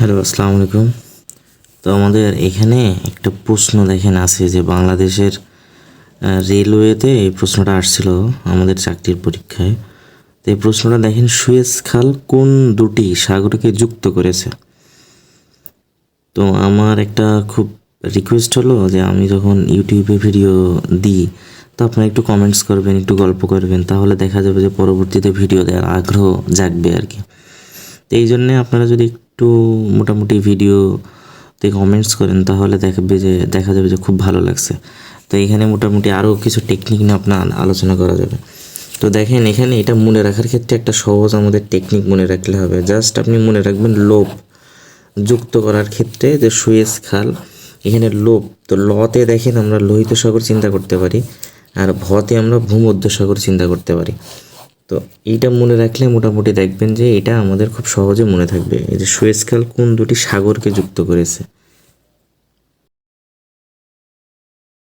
Hello, আসসালামু আলাইকুম। তো আমাদের এখানে একটা প্রশ্ন দেখেন আছে যে বাংলাদেশের রেলওয়েতে এই প্রশ্নটা আসছিল আমাদের চাকরির পরীক্ষায়। তো এই প্রশ্নটা দেখেন, সুয়েজ খাল কোন দুটি সাগরকে যুক্ত করেছে? তো আমার একটা খুব রিকোয়েস্ট হলো যে আমি যখন ইউটিউবে ভিডিও দিই তো আপনারা একটু কমেন্টস করবেন, একটু গল্প করবেন, তাহলে দেখা যাবে যে পরবর্তীতে ভিডিও দেওয়ার আগ্রহ জাগবে আর কি। তো এই জন্যে আপনারা যদি একটু মোটামুটি ভিডিওতে কমেন্টস করেন তাহলে দেখা যাবে যে খুব ভালো লাগছে। তো এখানে মোটামুটি আরও কিছু টেকনিক নিয়ে আপনার আলোচনা করা যাবে। তো দেখেন, এখানে এটা মনে রাখার ক্ষেত্রে একটা সহজ আমাদের টেকনিক মনে রাখলে হবে। জাস্ট আপনি মনে রাখবেন লোভ যুক্ত করার ক্ষেত্রে যে সুয়েজ খাল, এখানে লোভ, তো লতে দেখেন আমরা লোহিত সাগর চিন্তা করতে পারি, আর ভতে আমরা ভূমধ্য সাগর চিন্তা করতে পারি। তো এইটা মনে রাখলে মোটামুটি দেখবেন যে এটা আমাদের খুব সহজে মনে থাকবে, এই যে সুয়েজ খাল কোন দুটি সাগরকে যুক্ত করেছে।